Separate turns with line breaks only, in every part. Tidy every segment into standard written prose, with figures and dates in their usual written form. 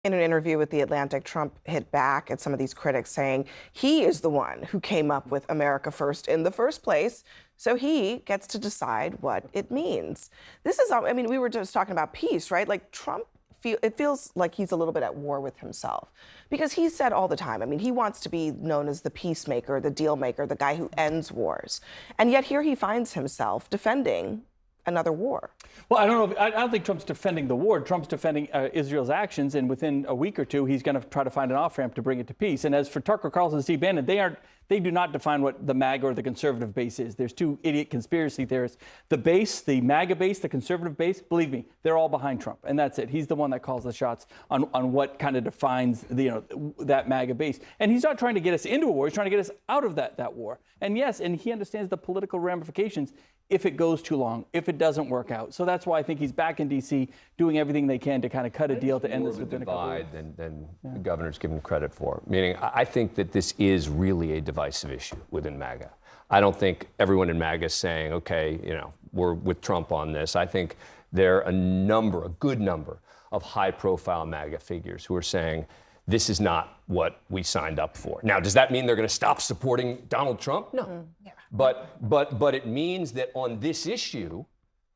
In an interview with The Atlantic, Trump hit back at some of these critics, saying he is the one who came up with America First in the first place, so he gets to decide what it means. This is, I mean, we were just talking about peace, right? Like Trump, it feels like he's a little bit at war with himself, because he said all the time, I mean, he wants to be known as the peacemaker, the deal maker, the guy who ends wars. And yet here he finds himself defending another war.
Well, I don't know. I don't think Trump's defending the war. Trump's defending Israel's actions, and within a week or two, he's going to try to find an off-ramp to bring it to peace. And as for Tucker Carlson and Steve Bannon, they do not define what the MAGA or the conservative base is. There's two idiot conspiracy theorists. The base, the MAGA base, the conservative base, believe me, they're all behind Trump, and that's it. He's the one that calls the shots on what kind of defines that MAGA base. And he's not trying to get us into a war. He's trying to get us out of that war. And yes, and he understands the political ramifications if it goes too long, if it doesn't work out. So that's why I think he's back in D.C. doing everything they can to kind of cut a deal to end this within a couple of weeks.
Than the governor's given credit for. Meaning, I think that this is really a divisive issue within MAGA. I don't think everyone in MAGA is saying, okay, we're with Trump on this. I think there are a good number of high-profile MAGA figures who are saying, this is not what we signed up for. Now, does that mean they're going to stop supporting Donald Trump? No. Mm-hmm. Yeah. But it means that on this issue,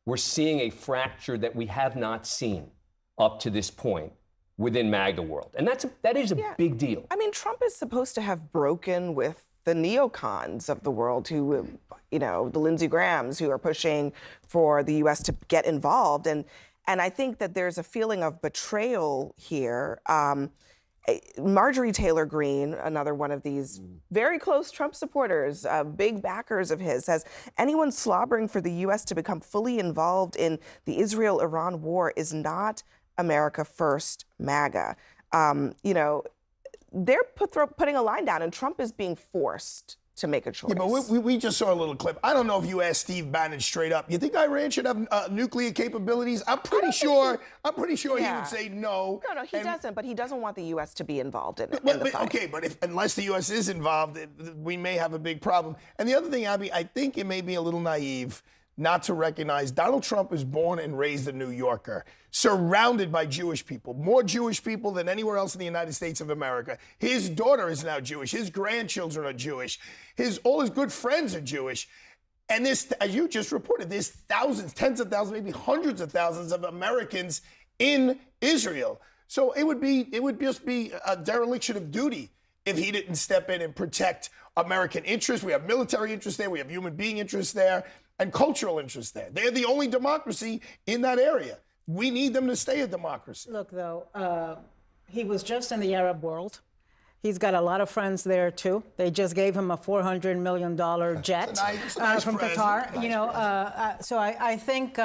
we're seeing a fracture that we have not seen up to this point within MAGA world. And that is a big deal.
I mean, Trump is supposed to have broken with the neocons of the world who, the Lindsey Grahams who are pushing for the U.S. to get involved. And I think that there's a feeling of betrayal here. Marjorie Taylor Greene, another one of these very close Trump supporters, big backers of his, says anyone slobbering for the U.S. to become fully involved in the Israel-Iran war is not America First MAGA. They're putting a line down, and Trump is being forced to make a choice.
Yeah, but we just saw a little clip. I don't know if you asked Steve Bannon straight up, you think Iran should have nuclear capabilities? I'm pretty sure he would say no.
No, he doesn't, but he doesn't want the U.S. to be involved in the fight.
Okay, but unless the U.S. is involved, we may have a big problem. And the other thing, Abby, I think it may be a little naive not to recognize Donald Trump was born and raised a New Yorker, surrounded by Jewish people, more Jewish people than anywhere else in the United States of America. His daughter is now Jewish. His grandchildren are Jewish. All his good friends are Jewish. And this, as you just reported, there's thousands, tens of thousands, maybe hundreds of thousands of Americans in Israel. So it would just be a dereliction of duty if he didn't step in and protect American interests. We have military interests there. We have human being interests there. And cultural interests there. They're the only democracy in that area. We need them to stay a democracy.
Look, though, he was just in the Arab world. He's got a lot of friends there, too. They just gave him a $400 million jet from Qatar. So I think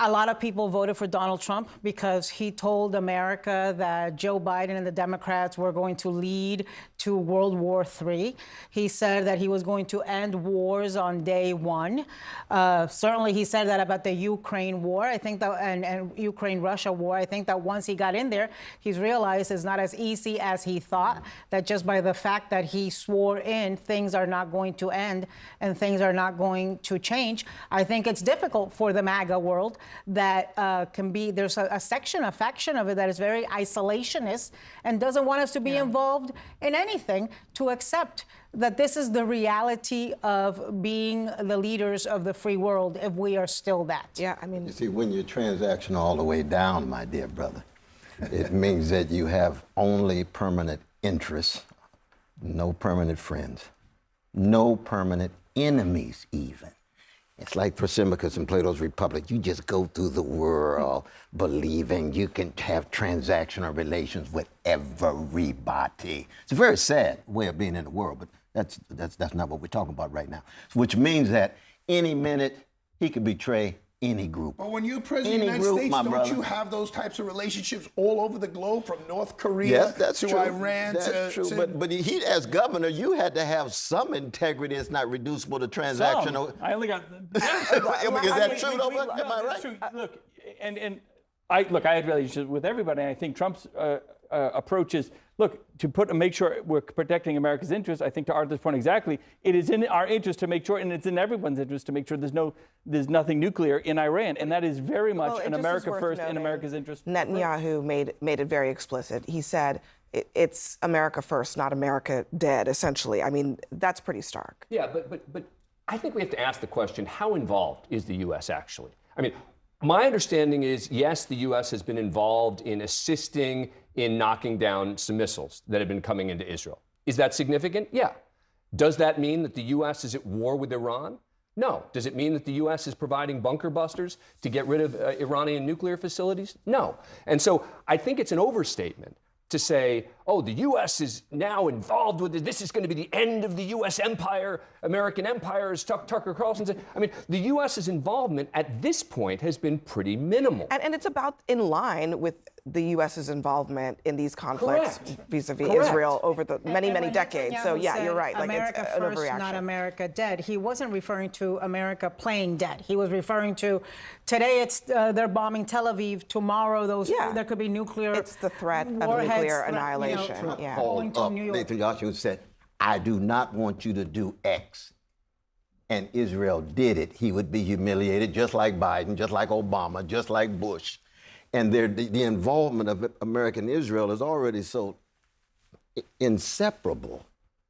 a lot of people voted for Donald Trump because he told America that Joe Biden and the Democrats were going to lead to World War III. He said that he was going to end wars on day one. Certainly, he said that about the Ukraine war. I think that and Ukraine-Russia war. I think that once he got in there, he's realized it's not as easy as he thought. That just by the fact that he swore in, things are not going to end and things are not going to change. I think it's difficult for the MAGA world that there's a faction of it that is very isolationist and doesn't want us to be involved in anything, to accept that this is the reality of being the leaders of the free world if we are still that.
Yeah, I mean,
you see, when you're transactional all the way down, my dear brother, it means that you have only permanent interests, no permanent friends, no permanent enemies even. It's like Thrasymachus in Plato's Republic. You just go through the world believing you can have transactional relations with everybody. It's a very sad way of being in the world, but that's not what we're talking about right now. Which means that any minute he could betray any group.
But when you're president of the United States, don't you have those types of relationships all over the globe, from North Korea to Iran?
That's true. But he, as governor, you had to have some integrity. It's not reducible to transactional.
I only got.
Is that true? Am I right?
True. Look, I had relationships with everybody. I think Trump's approach is, look, to make sure we're protecting America's interests. I think to Arthur's point exactly, it is in our interest to make sure, and it's in everyone's interest to make sure there's nothing nuclear in Iran, and that is very much an America first, in America's interest.
Netanyahu made it very explicit. He said it's America first, not America dead. Essentially, I mean, that's pretty stark.
Yeah, but I think we have to ask the question: how involved is the U.S. actually? I mean, my understanding is, yes, the U.S. has been involved in assisting in knocking down some missiles that have been coming into Israel. Is that significant? Yeah. Does that mean that the U.S. is at war with Iran? No. Does it mean that the U.S. is providing bunker busters to get rid of Iranian nuclear facilities? No. And so I think it's an overstatement to say, oh, the U.S. is now involved with it. This is going to be the end of the U.S. empire, American empire, as Tucker Carlson said. I mean, the U.S.'s involvement at this point has been pretty minimal.
And it's about in line with the U.S.'s involvement in these conflicts vis-a-vis
Correct.
Israel over the many decades. So
Netanyahu
yeah,
said
you're right. Like
America
it's an
first,
overreaction.
not America dead. He wasn't referring to America playing dead. He was referring to today it's they're bombing Tel Aviv. Tomorrow there could be nuclear.
It's the threat of
warheads,
nuclear annihilation.
You know,
Yeah.
going to New York.
Nathan Joshua said, I do not want you to do X. And Israel did it. He would be humiliated, just like Biden, just like Obama, just like Bush. And the involvement of American Israel is already so inseparable,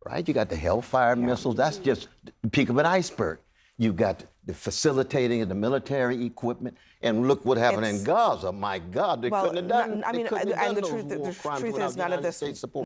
right? You got the Hellfire missiles. That's just the peak of an iceberg. You got the facilitating of the military equipment. And look what happened in Gaza. My God, they couldn't have done
I mean,
they couldn't have
and
done
the
those war
truth
crimes
is
without the
none of
United
this
States support.